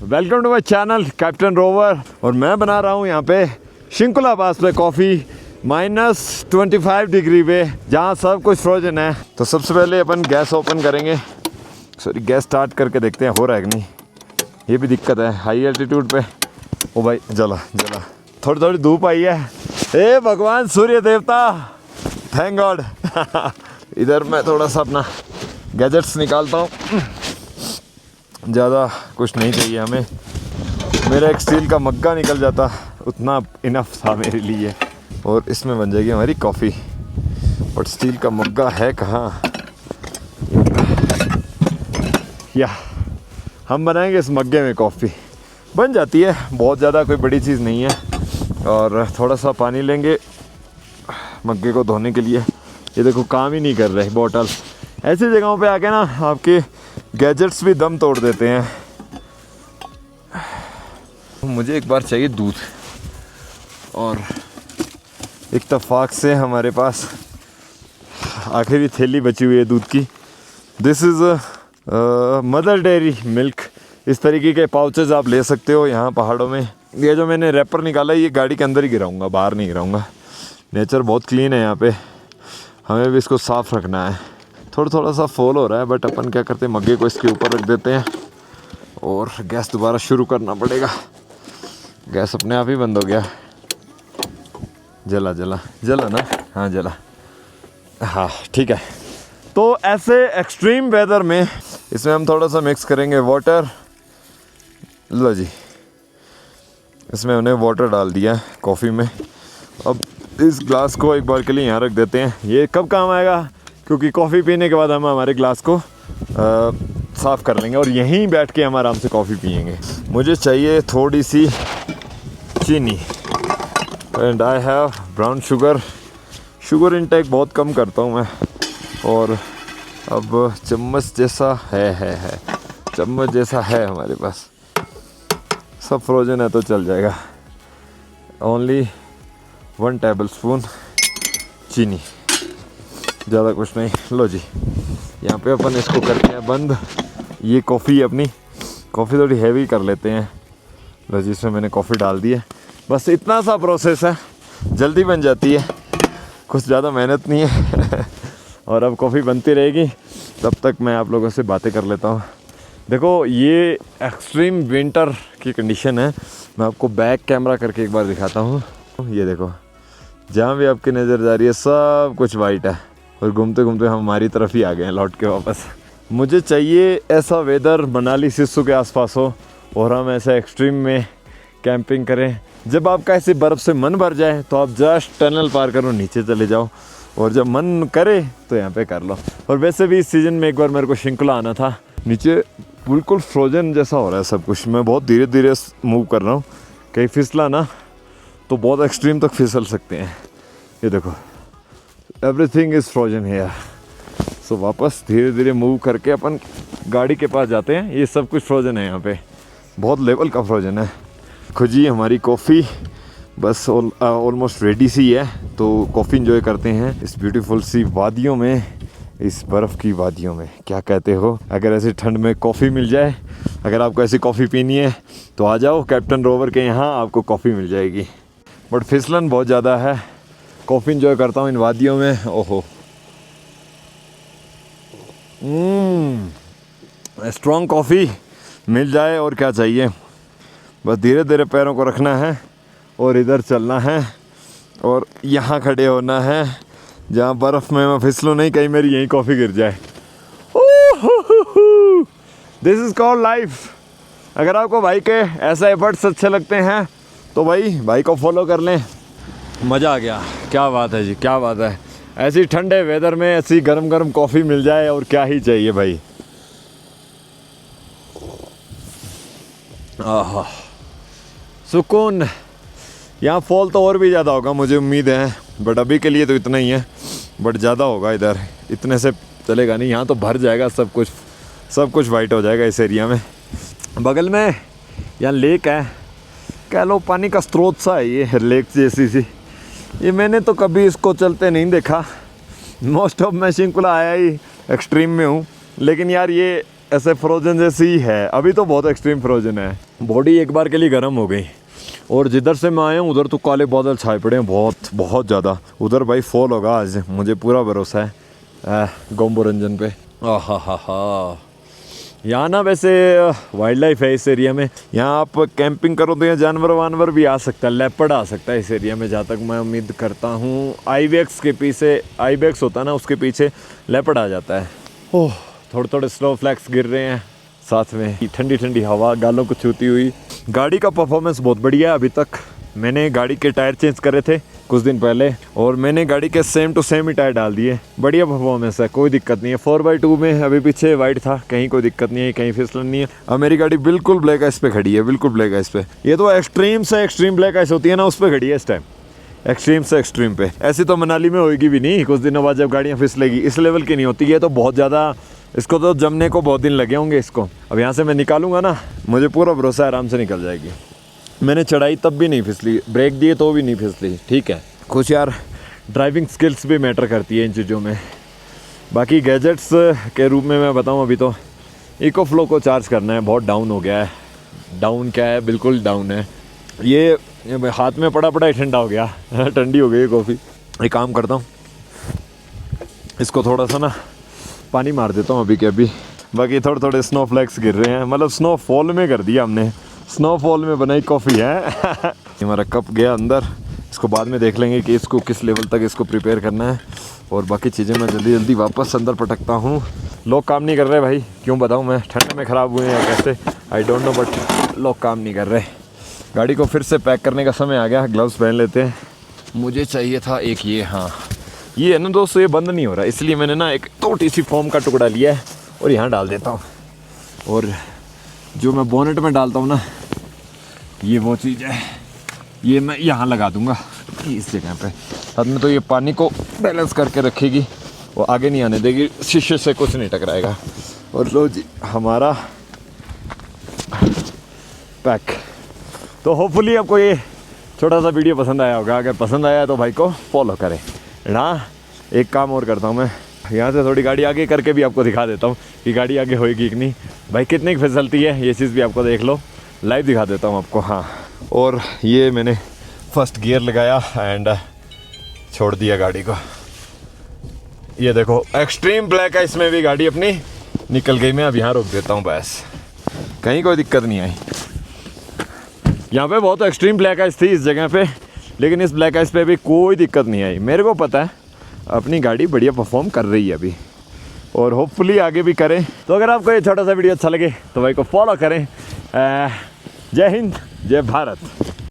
Welcome to my channel Captain Rover. और मैं बना रहा हूँ यहाँ पे शिंकुला पास पे कॉफ़ी -25 डिग्री पे, जहाँ सब कुछ फ्रोजन है। तो सबसे पहले अपन गैस ओपन करेंगे। सॉरी, गैस स्टार्ट करके देखते हैं हो रहा है कि नहीं। ये भी दिक्कत है हाई एल्टीट्यूड पे। ओ भाई जला जला, थोड़ी थोड़ी धूप आई है। हे भगवान सूर्य देवता, थैंक गॉड। इधर मैं थोड़ा सा अपना गैजेट्स निकालता हूँ। ज़्यादा कुछ नहीं चाहिए हमें। मेरा एक स्टील का मग्गा निकल जाता, उतना इनफ था मेरे लिए। और इसमें बन जाएगी हमारी कॉफ़ी। बट स्टील का मग्गा है कहाँ? या हम बनाएंगे इस मग्गे में कॉफ़ी। बन जाती है, बहुत ज़्यादा कोई बड़ी चीज़ नहीं है। और थोड़ा सा पानी लेंगे मग्गे को धोने के लिए। ये देखो काम ही नहीं कर रहे बॉटल। ऐसी जगहों पे आके ना आपके गैजेट्स भी दम तोड़ देते हैं। मुझे एक बार चाहिए दूध, और इत्तेफाक से हमारे पास आखिरी थैली बची हुई है दूध की। This is mother dairy milk. इस तरीके के पाउचेज आप ले सकते हो यहाँ पहाड़ों में। ये जो मैंने रैपर निकाला है ये गाड़ी के अंदर ही गिराऊंगा, बाहर नहीं गिराऊंगा। नेचर बहुत क्लीन है यहाँ पे, हमें भी इसको साफ़ रखना है। थोड़ा सा फॉल हो रहा है, बट अपन क्या करते हैं, मग्गे को इसके ऊपर रख देते हैं और गैस दोबारा शुरू करना पड़ेगा। गैस अपने आप ही बंद हो गया। जला जला जला ना? हाँ जला। हाँ ठीक है। तो ऐसे एक्सट्रीम वेदर में इसमें हम थोड़ा सा मिक्स करेंगे वाटर। लो जी, इसमें हमने वाटर डाल दिया कॉफ़ी में। अब इस ग्लास को एक बार के लिए यहाँ रख देते हैं। ये कब काम आएगा? क्योंकि कॉफ़ी पीने के बाद हम हमारे ग्लास को साफ़ कर लेंगे और यहीं बैठ के हम आराम से कॉफ़ी पियेंगे। मुझे चाहिए थोड़ी सी चीनी, and I have brown sugar. Sugar intake बहुत कम करता हूँ मैं। और अब चम्मच जैसा है चम्मच जैसा है हमारे पास। सब फ्रोजन है तो चल जाएगा। ओनली 1 टेबलस्पून चीनी, ज़्यादा कुछ नहीं। लो जी, यहाँ पे अपन इसको करते हैं बंद। ये कॉफ़ी अपनी कॉफ़ी थोड़ी हैवी कर लेते हैं। लो जी, इसमें मैंने कॉफ़ी डाल दी है। बस इतना सा प्रोसेस है, जल्दी बन जाती है, कुछ ज़्यादा मेहनत नहीं है। और अब कॉफ़ी बनती रहेगी, तब तक मैं आप लोगों से बातें कर लेता हूँ। देखो ये एक्सट्रीम विंटर की कंडीशन है। मैं आपको बैक कैमरा करके एक बार दिखाता हूँ। ये देखो, जहाँ भी आपकी नज़र जा रही है सब कुछ वाइट है। और घूमते घूमते हम हमारी तरफ ही आ गए हैं लौट के वापस। मुझे चाहिए ऐसा वेदर मनाली सिस्सू के आसपास हो और हम ऐसे एक्सट्रीम में कैंपिंग करें। जब आपका ऐसे बर्फ़ से मन भर जाए तो आप जस्ट टनल पार करो, नीचे चले जाओ, और जब मन करे तो यहाँ पे कर लो। और वैसे भी इस सीज़न में एक बार मेरे को शिंकुला आना था। नीचे बिल्कुल फ्रोजन जैसा हो रहा है सब कुछ। मैं बहुत धीरे धीरे मूव कर रहा हूँ, कहीं फिसला ना तो बहुत एक्सट्रीम तक फिसल सकते हैं। ये देखो, एवरीथिंग इज़ फ्रोजन हियर। सो वापस धीरे धीरे मूव करके अपन गाड़ी के पास जाते हैं। ये सब कुछ फ्रोजन है यहाँ पे, बहुत लेवल का फ्रोजन है। खुजी हमारी कॉफ़ी बस ऑलमोस्ट रेडी सी है। तो कॉफ़ी इंजॉय करते हैं इस ब्यूटीफुल सी वादियों में, इस बर्फ़ की वादियों में। क्या कहते हो? अगर ऐसी ठंड में कॉफ़ी मिल जाए, अगर आपको ऐसी कॉफ़ी पीनी है तो आ जाओ कैप्टन रोवर के यहाँ, आपको कॉफ़ी मिल जाएगी। बट फिसलन बहुत ज़्यादा है। कॉफ़ी इंजॉय करता हूँ इन वादियों में। ओहो, स्ट्रॉन्ग कॉफ़ी मिल जाए और क्या चाहिए। बस धीरे धीरे पैरों को रखना है और इधर चलना है और यहाँ खड़े होना है जहाँ बर्फ़ में मैं फिसलूँ नहीं, कहीं मेरी यहीं कॉफ़ी गिर जाए। This is called life. अगर आपको भाई के ऐसे एफर्ट्स अच्छे लगते हैं तो भाई को फॉलो कर लें। मज़ा आ गया। क्या बात है जी, क्या बात है। ऐसी ठंडे वेदर में ऐसी गरम गरम कॉफ़ी मिल जाए और क्या ही चाहिए भाई। आहा, सुकून। यहाँ फॉल तो और भी ज़्यादा होगा मुझे उम्मीद है, बट अभी के लिए तो इतना ही है। बट ज़्यादा होगा इधर, इतने से चलेगा नहीं। यहाँ तो भर जाएगा सब कुछ वाइट हो जाएगा इस एरिया में। बगल में यहाँ लेक है, कह लो पानी का स्रोत सा है ये, लेक जैसी सी। ये मैंने तो कभी इसको चलते नहीं देखा। मोस्ट ऑफ मैं शिंकुला आया ही एक्सट्रीम में हूँ, लेकिन यार ये ऐसे फ्रोजन जैसी ही है, अभी तो बहुत एक्सट्रीम फ्रोजन है। बॉडी एक बार के लिए गर्म हो गई। और जिधर से मैं आया हूँ उधर तो काले बादल छाए पड़े हैं, बहुत बहुत ज़्यादा। उधर भाई फॉल होगा आज, मुझे पूरा भरोसा है गोम्बो रंजन पे। हा। यहाँ ना वैसे वाइल्ड लाइफ है इस एरिया में। यहाँ आप कैंपिंग करो तो यहाँ जानवर वानवर भी आ सकता है, लेपर्ड आ सकता है इस एरिया में, जहाँ तक मैं उम्मीद करता हूँ। आईबेक्स के पीछे, आईबेक्स होता है ना, उसके पीछे लेपर्ड आ जाता है। ओह, थोड़े थोड़े स्नो फ्लैक्स गिर रहे हैं, साथ में ठंडी ठंडी हवा गालों को छूती हुई। गाड़ी का परफॉर्मेंस बहुत बढ़िया है अभी तक। मैंने गाड़ी के टायर चेंज करे थे कुछ दिन पहले और मैंने गाड़ी के सेम टू सेम ही टायर डाल दिए। बढ़िया परफॉर्मेंस है, कोई दिक्कत नहीं है। 4x2 में अभी पीछे वाइट था, कहीं कोई दिक्कत नहीं है, कहीं फिसलन नहीं है। अब मेरी गाड़ी बिल्कुल ब्लैक आइस पे खड़ी है, बिल्कुल ब्लैक आइस पे। ये तो एक्सट्रीम से एक्सट्रीम ब्लैक आइस होती है ना, उस पर खड़ी है इस टाइम, एक्सट्रीम से एक्सट्रीम पे। ऐसी तो मनाली में होगी भी नहीं, कुछ दिनों बाद जब गाड़ियाँ फिसलेगी। इस लेवल की नहीं होती है, तो बहुत ज़्यादा, इसको तो जमने को बहुत दिन लगे होंगे इसको। अब यहाँ से मैं निकालूंगा ना, मुझे पूरा भरोसा आराम से निकल जाएगी। मैंने चढ़ाई तब भी नहीं फिसली, ब्रेक दिए तो भी नहीं फिसली, ठीक है। कुछ यार ड्राइविंग स्किल्स भी मैटर करती है इन चीज़ों में। बाकी गैजेट्स के रूप में मैं बताऊं, अभी तो इको फ्लो को चार्ज करना है, बहुत डाउन हो गया है। डाउन क्या है, बिल्कुल डाउन है। ये हाथ में पड़ा पड़ा ही ठंडा हो गया ठंडी हो गई कॉफ़ी। एक काम करता हूँ, इसको थोड़ा सा ना पानी मार देता हूँ अभी के अभी। बाकी थोड़े थोड़े स्नो फ्लैक्स गिर रहे हैं, मतलब स्नोफॉल में कर दिया हमने, स्नोफॉल में बनाई कॉफ़ी है हमारा कप गया अंदर, इसको बाद में देख लेंगे कि इसको किस लेवल तक इसको प्रिपेयर करना है। और बाकी चीज़ें मैं जल्दी जल्दी वापस अंदर पटकता हूँ। लोग काम नहीं कर रहे भाई, क्यों बताऊँ मैं, ठंड में ख़राब हुए हैं कैसे, आई डोंट नो, बट लोग काम नहीं कर रहे। गाड़ी को फिर से पैक करने का समय आ गया, ग्लव्स पहन लेते हैं। मुझे चाहिए था एक ये, हाँ ये है ना दोस्तों, ये बंद नहीं हो रहा, इसलिए मैंने ना एक छोटी सी फोम का टुकड़ा लिया है और यहाँ डाल देता हूँ। और जो मैं बोनेट में डालता हूँ ना, ये वो चीज़ है, ये मैं यहाँ लगा दूँगा इस जगह पे। साथ में तो ये पानी को बैलेंस करके रखेगी, वो आगे नहीं आने देगी, शीशे से कुछ नहीं टकराएगा। और लो जी हमारा पैक। तो होपफुली आपको ये छोटा सा वीडियो पसंद आया होगा। अगर पसंद आया तो भाई को फॉलो करें। हाँ, एक काम और करता हूँ मैं, यहाँ से थोड़ी गाड़ी आगे करके भी आपको दिखा देता हूँ कि गाड़ी आगे होएगी कि नहीं। भाई कितनी फिसलती है, ये चीज़ भी आपको देख लो, लाइव दिखा देता हूँ आपको। हाँ, और ये मैंने फर्स्ट गियर लगाया एंड छोड़ दिया गाड़ी को। ये देखो एक्सट्रीम ब्लैक है, इसमें भी गाड़ी अपनी निकल गई। मैं अब यहाँ रोक देता हूँ, बस कहीं कोई दिक्कत नहीं आई। यहाँ पे बहुत एक्सट्रीम ब्लैक आइस थी इस जगह पे, लेकिन इस ब्लैक आइस पे भी कोई दिक्कत नहीं आई। मेरे को पता है अपनी गाड़ी बढ़िया परफॉर्म कर रही है अभी, और होपफुली आगे भी करें। तो अगर आपको ये छोटा सा वीडियो अच्छा लगे तो भाई को फॉलो करें। जय हिंद, जय भारत।